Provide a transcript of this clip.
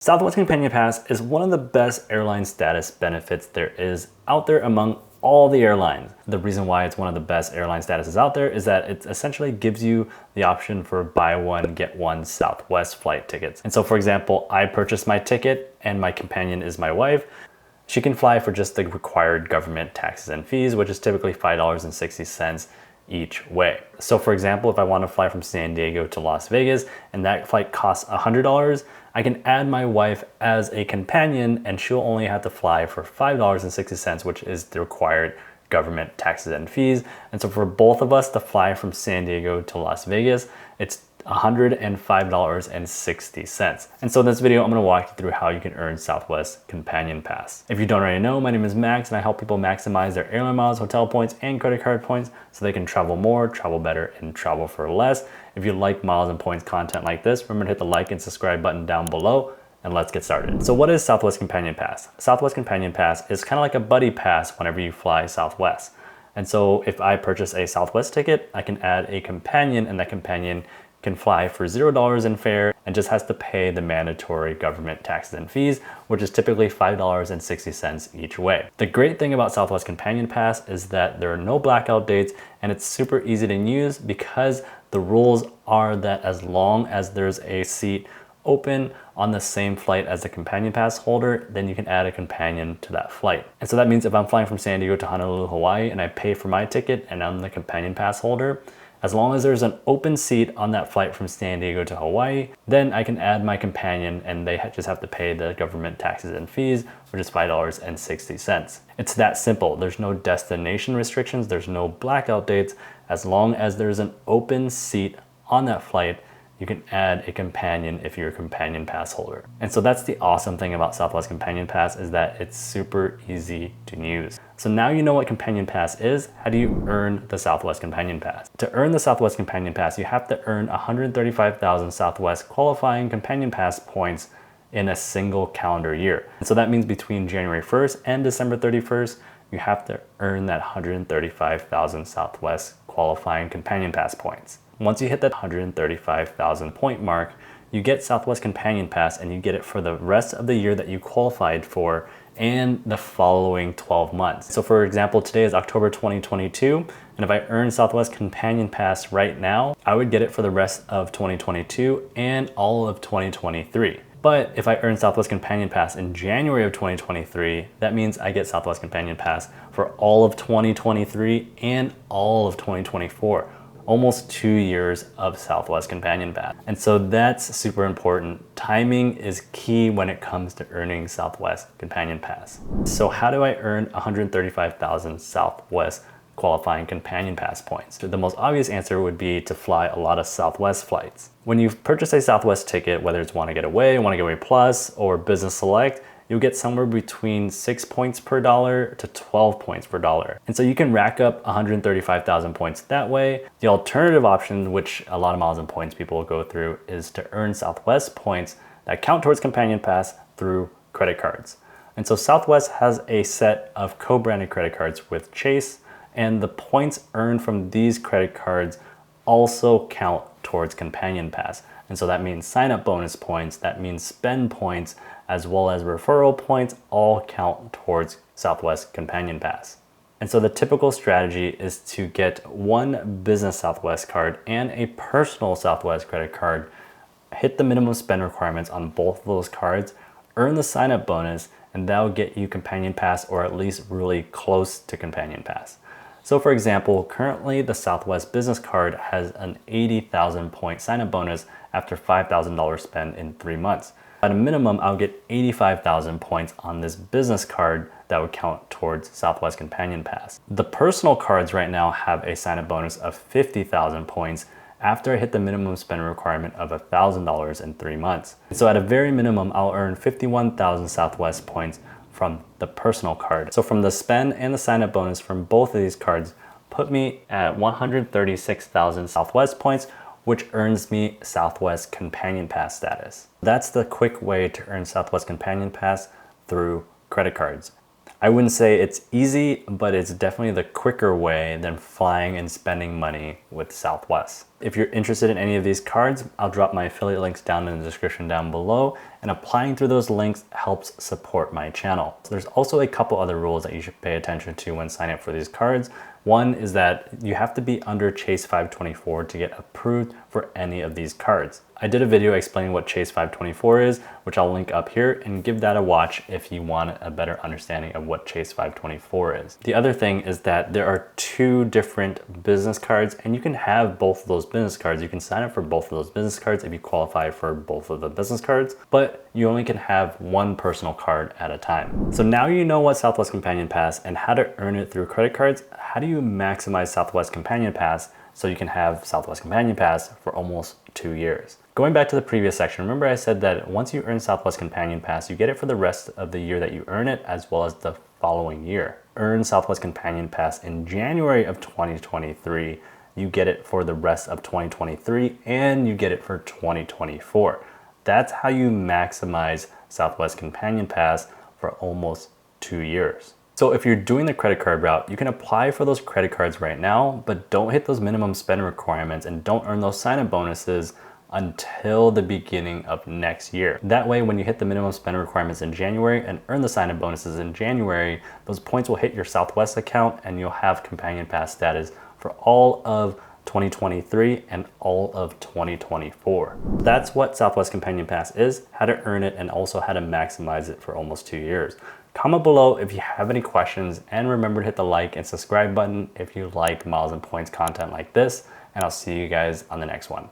Southwest Companion Pass is one of the best airline status benefits there is out there among all the airlines. The reason why it's one of the best airline statuses out there is that it essentially gives you the option for buy one, get one Southwest flight tickets. And so for example, I purchased my ticket and my companion is my wife. She can fly for just the required government taxes and fees, which is typically $5.60 each way. So for example, if I want to fly from San Diego to Las Vegas and that flight costs $100, I can add my wife as a companion and she'll only have to fly for $5.60, which is the required government taxes and fees. And so for both of us to fly from San Diego to Las Vegas, it's $105.60. And so in this video, I'm gonna walk you through how you can earn Southwest Companion Pass. If you don't already know, my name is Max and I help people maximize their airline miles, hotel points, and credit card points so they can travel more, travel better, and travel for less. If you like miles and points content like this, remember to hit the like and subscribe button down below, and let's get started. So what is Southwest Companion Pass? Southwest Companion Pass is kind of like a buddy pass whenever you fly Southwest. And so if I purchase a Southwest ticket, I can add a companion and that companion can fly for $0 in fare and just has to pay the mandatory government taxes and fees, which is typically $5.60 each way. The great thing about Southwest Companion Pass is that there are no blackout dates and it's super easy to use because the rules are that as long as there's a seat open on the same flight as the companion pass holder, then you can add a companion to that flight. And so that means if I'm flying from San Diego to Honolulu, Hawaii, and I pay for my ticket and I'm the companion pass holder, as long as there's an open seat on that flight from San Diego to Hawaii, then I can add my companion and they just have to pay the government taxes and fees, which is $5.60. It's that simple. There's no destination restrictions. There's no blackout dates. As long as there's an open seat on that flight, you can add a companion if you're a companion pass holder. And so that's the awesome thing about Southwest Companion Pass is that it's super easy to use. So now you know what Companion Pass is. How do you earn the Southwest Companion Pass? To earn the Southwest Companion Pass, you have to earn 135,000 Southwest qualifying Companion Pass points in a single calendar year. And so that means between January 1st and December 31st, you have to earn that 135,000 Southwest qualifying Companion Pass points. Once you hit that 135,000 point mark, you get Southwest Companion Pass and you get it for the rest of the year that you qualified for and the following 12 months. So for example, today is October 2022, and if I earn Southwest Companion Pass right now, I would get it for the rest of 2022 and all of 2023. But if I earn Southwest Companion Pass in January of 2023, that means I get Southwest Companion Pass for all of 2023 and all of 2024. Almost 2 years of Southwest Companion Pass. And so that's super important. Timing is key when it comes to earning Southwest Companion Pass. So how do I earn 135,000 Southwest qualifying Companion Pass points? The most obvious answer would be to fly a lot of Southwest flights. When you purchase a Southwest ticket, whether it's Want to Get Away, Want to Get Away Plus, or Business Select, you'll get somewhere between 6 points per dollar to 12 points per dollar. And so you can rack up 135,000 points that way. The alternative option, which a lot of miles and points people will go through, is to earn Southwest points that count towards Companion Pass through credit cards. And so Southwest has a set of co-branded credit cards with Chase, and the points earned from these credit cards also count towards Companion Pass. And so that means sign-up bonus points, that means spend points, as well as referral points all count towards Southwest Companion Pass. And so the typical strategy is to get one business Southwest card and a personal Southwest credit card, hit the minimum spend requirements on both of those cards, earn the sign-up bonus, and that'll get you Companion Pass or at least really close to Companion Pass. So for example, currently the Southwest business card has an 80,000 point sign-up bonus after $5,000 spent in 3 months. At a minimum, I'll get 85,000 points on this business card that would count towards Southwest Companion Pass. The personal cards right now have a sign-up bonus of 50,000 points after I hit the minimum spend requirement of $1,000 in 3 months. So at a very minimum, I'll earn 51,000 Southwest points from the personal card. So from the spend and the sign-up bonus from both of these cards put me at 136,000 Southwest points, which earns me Southwest Companion Pass status. That's the quick way to earn Southwest Companion Pass through credit cards. I wouldn't say it's easy, but it's definitely the quicker way than flying and spending money with Southwest. If you're interested in any of these cards, I'll drop my affiliate links down in the description down below, and applying through those links helps support my channel. So there's also a couple other rules that you should pay attention to when signing up for these cards. One is that you have to be under Chase 524 to get approved for any of these cards. I did a video explaining what Chase 524 is, which I'll link up here, and give that a watch if you want a better understanding of what Chase 524 is. The other thing is that there are two different business cards, and you can have both of those business cards. You can sign up for both of those business cards if you qualify for both of the business cards, but you only can have one personal card at a time. So now you know what Southwest Companion Pass and how to earn it through credit cards. How do you maximize Southwest Companion Pass so you can have Southwest Companion Pass for almost 2 years? Going back to the previous section, remember I said that once you earn Southwest Companion Pass, you get it for the rest of the year that you earn it, as well as the following year. Earn Southwest Companion Pass in January of 2023. You get it for the rest of 2023, and you get it for 2024. That's how you maximize Southwest Companion Pass for almost 2 years. So if you're doing the credit card route, you can apply for those credit cards right now, but don't hit those minimum spend requirements and don't earn those sign-up bonuses until the beginning of next year. That way, when you hit the minimum spend requirements in January and earn the sign-up bonuses in January, those points will hit your Southwest account and you'll have Companion Pass status for all of 2023 and all of 2024. That's what Southwest Companion Pass is, how to earn it, and also how to maximize it for almost 2 years. Comment below if you have any questions, and remember to hit the like and subscribe button if you like miles and points content like this, and I'll see you guys on the next one.